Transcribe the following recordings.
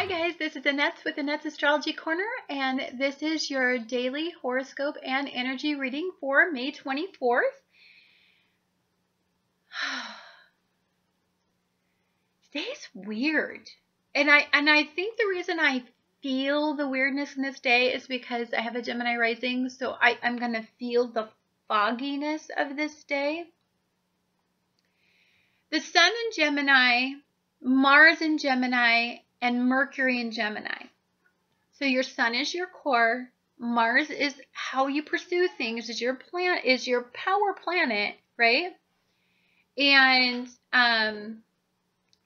Hi guys, this is Annette with Annette's Astrology Corner, and this is your daily horoscope and energy reading for May 24th. Today's weird, and I think the reason I feel the weirdness in this day is because I have a Gemini rising, so I'm gonna feel the fogginess of this day. The Sun in Gemini, Mars in Gemini, and Mercury in Gemini. So your Sun is your core, Mars is how you pursue things, is your power planet, right? And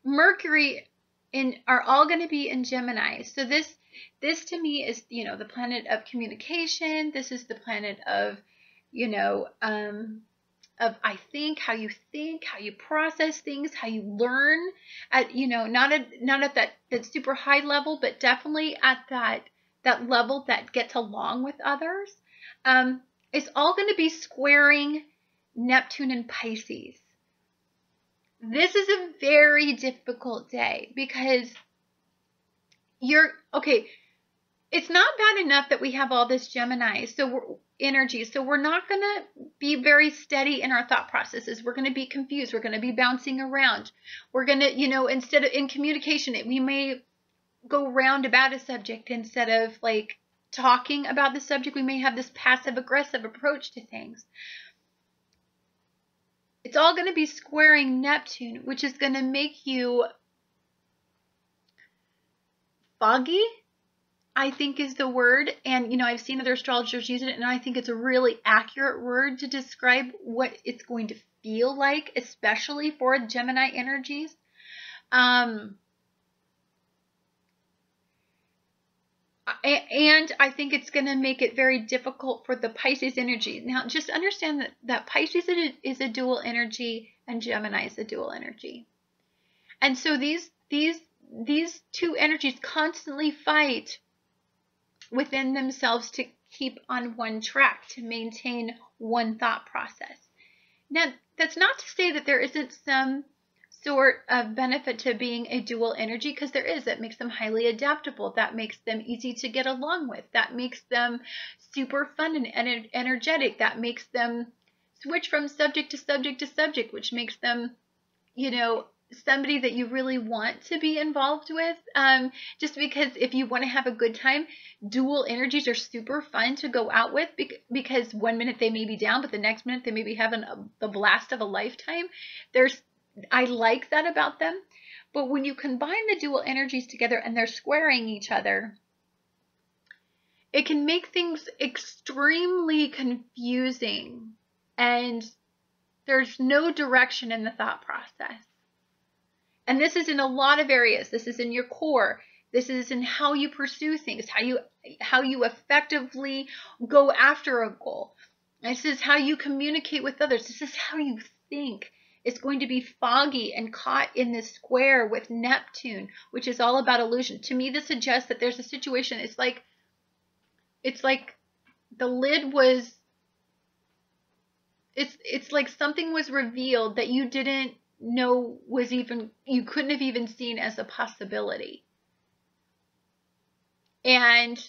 Mercury are all going to be in Gemini. So this to me is, the planet of communication. This is the planet of, how you process things, how you learn at, not at that super high level, but definitely at that level that gets along with others. It's all going to be squaring Neptune and Pisces. This is a very difficult day because it's not bad enough that we have all this Gemini energy, so we're not going to be very steady in our thought processes. We're going to be confused. We're going to be bouncing around. We're going to, instead of in communication, we may go round about a subject instead of like talking about the subject. We may have this passive aggressive approach to things. It's all going to be squaring Neptune, which is going to make you foggy, I think is the word. And, I've seen other astrologers use it, and I think it's a really accurate word to describe what it's going to feel like, especially for Gemini energies. And I think it's going to make it very difficult for the Pisces energy. Now, just understand that Pisces is a dual energy and Gemini is a dual energy. And so these two energies constantly fight within themselves to keep on one track, to maintain one thought process. Now, that's not to say that there isn't some sort of benefit to being a dual energy, because there is. That makes them highly adaptable. That makes them easy to get along with. That makes them super fun and energetic. That makes them switch from subject to subject to subject, which makes them, somebody that you really want to be involved with. Just because if you want to have a good time, dual energies are super fun to go out with, because one minute they may be down, but the next minute they may be having the blast of a lifetime. I like that about them. But when you combine the dual energies together and they're squaring each other, it can make things extremely confusing, and there's no direction in the thought process. And this is in a lot of areas. This is in your core. This is in how you pursue things, how you effectively go after a goal. This is how you communicate with others. This is how you think. It's going to be foggy and caught in this square with Neptune, which is all about illusion. To me, this suggests that there's a situation. It's like the lid was. It's like something was revealed that you didn't know you couldn't have even seen as a possibility. And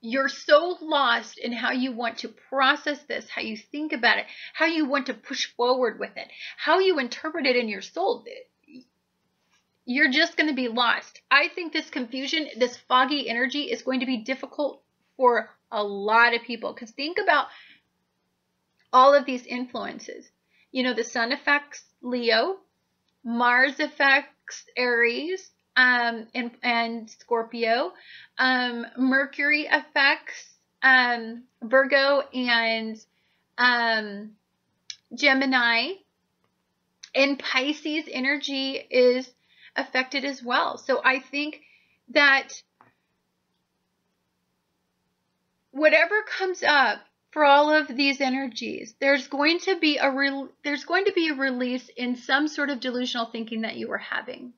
you're so lost in how you want to process this, how you think about it, how you want to push forward with it, how you interpret it in your soul. You're just going to be lost. I think this confusion, this foggy energy is going to be difficult for a lot of people, because think about all of these influences. The Sun affects Leo, Mars affects Aries, and Scorpio. Mercury affects Virgo and Gemini, and Pisces energy is affected as well. So I think that whatever comes up for all of these energies, there's going to be a release in some sort of delusional thinking that you were having.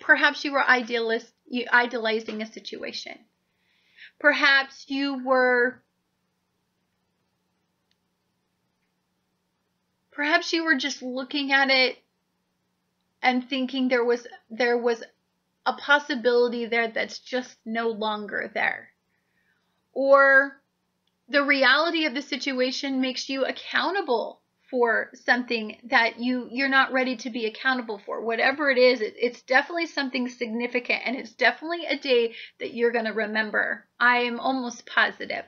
Perhaps you were idolizing a situation. Perhaps you were just looking at it and thinking there was a possibility there that's just no longer there. Or the reality of the situation makes you accountable for something that you're not ready to be accountable for. Whatever it is, it's definitely something significant, and it's definitely a day that you're going to remember. I am almost positive.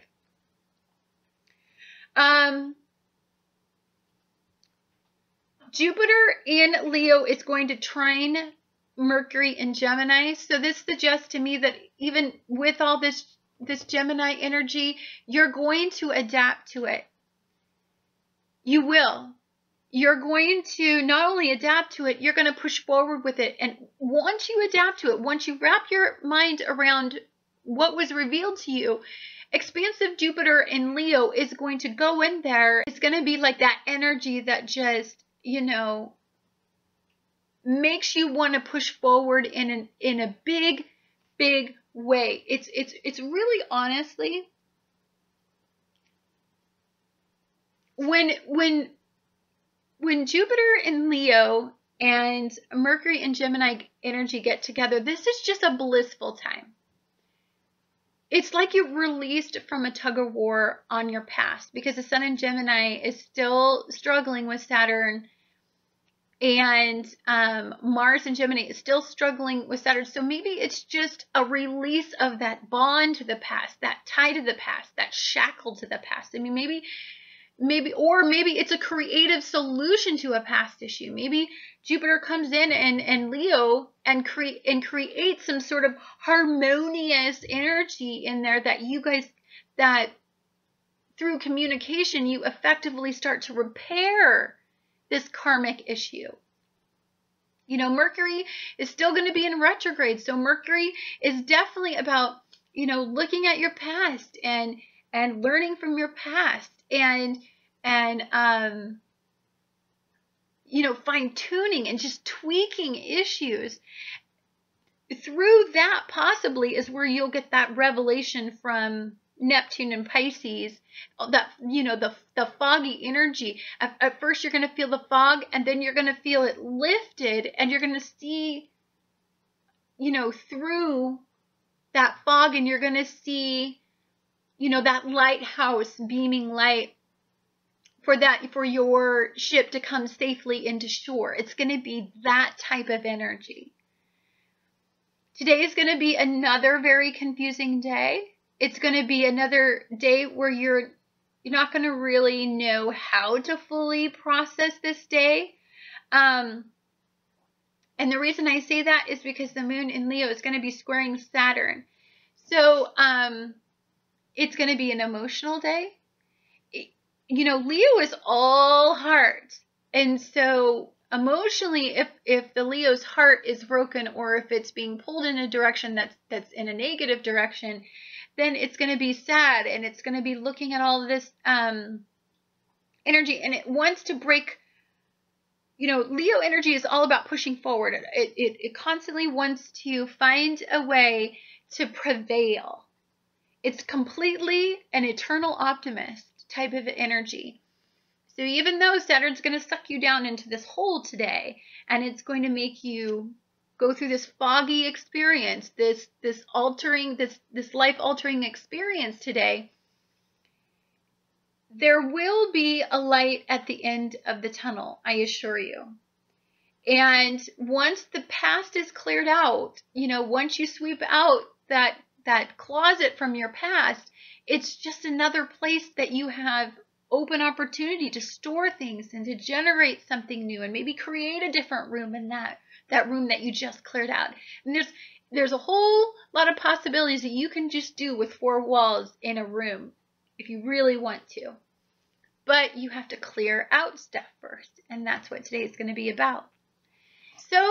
Jupiter in Leo is going to trine Mercury in Gemini. So this suggests to me that even with all this Gemini energy, you're going to adapt to it. You will. You're going to not only adapt to it, you're going to push forward with it. And once you adapt to it, once you wrap your mind around what was revealed to you, expansive Jupiter in Leo is going to go in there. It's going to be like that energy that just, makes you want to push forward in a big, big way. It's really, honestly, when Jupiter in Leo and Mercury and Gemini energy get together, this is just a blissful time. It's like you're released from a tug of war on your past, because the Sun in Gemini is still struggling with Saturn, and Mars in Gemini is still struggling with Saturn. So maybe it's just a release of that bond to the past, that tie to the past, that shackle to the past. I mean, maybe it's a creative solution to a past issue. Maybe Jupiter comes in and Leo and creates some sort of harmonious energy in there that through communication you effectively start to repair this karmic issue. Mercury is still going to be in retrograde, so Mercury is definitely about looking at your past and learning from your past and fine-tuning and just tweaking issues. Through that possibly is where you'll get that revelation from Neptune and Pisces, that the foggy energy. At first you're going to feel the fog, and then you're going to feel it lifted, and you're going to see through that fog, and you're going to see that lighthouse beaming light for your ship to come safely into shore. It's going to be that type of energy. Today is going to be another very confusing day. It's going to be another day where you're not going to really know how to fully process this day. And the reason I say that is because the moon in Leo is going to be squaring Saturn. So it's going to be an emotional day. Leo is all heart. And so emotionally, if the Leo's heart is broken, or if it's being pulled in a direction that's in a negative direction, then it's going to be sad, and it's going to be looking at all of this energy, and it wants to break. Leo energy is all about pushing forward. It constantly wants to find a way to prevail. It's completely an eternal optimist type of energy. So even though Saturn's going to suck you down into this hole today, and it's going to make you go through this foggy experience, this life-altering experience today, there will be a light at the end of the tunnel, I assure you. And once the past is cleared out, once you sweep out that closet from your past, it's just another place that you have open opportunity to store things and to generate something new, and maybe create a different room in that room that you just cleared out. And there's a whole lot of possibilities that you can just do with 4 walls in a room if you really want to. But you have to clear out stuff first, and that's what today is going to be about. So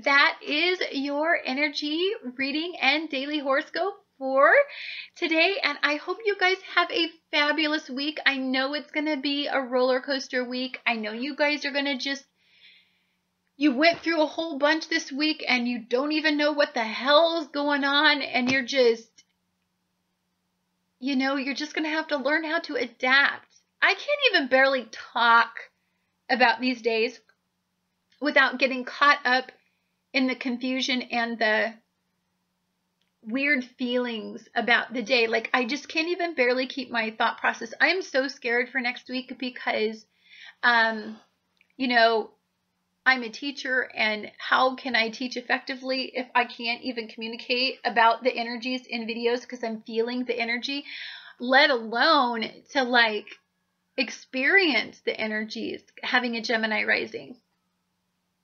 that is your energy reading and daily horoscope for today, and I hope you guys have a fabulous week. I know it's going to be a roller coaster week. I know you guys are going to you went through a whole bunch this week and you don't even know what the hell is going on, and you're just going to have to learn how to adapt. I can't even barely talk about these days without getting caught up in the confusion and the weird feelings about the day. Like, I just can't even barely keep my thought process. I am so scared for next week because, you know, I'm a teacher, and how can I teach effectively if I can't even communicate about the energies in videos because I'm feeling the energy, let alone to like experience the energies having a Gemini rising.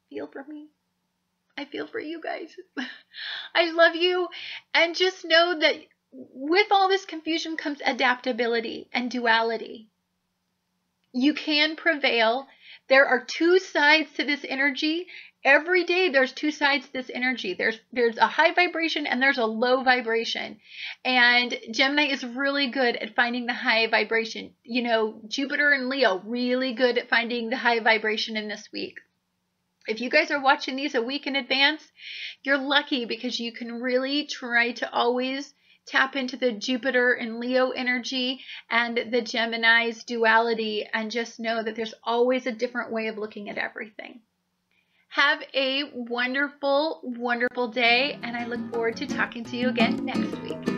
Feel for me. I feel for you guys. I love you. And just know that with all this confusion comes adaptability and duality. You can prevail. There are two sides to this energy. Every day there's two sides to this energy. There's a high vibration and there's a low vibration. And Gemini is really good at finding the high vibration. You know, Jupiter and Leo, really good at finding the high vibration in this week. If you guys are watching these a week in advance, you're lucky because you can really try to always tap into the Jupiter and Leo energy and the Gemini's duality, and just know that there's always a different way of looking at everything. Have a wonderful, wonderful day, and I look forward to talking to you again next week.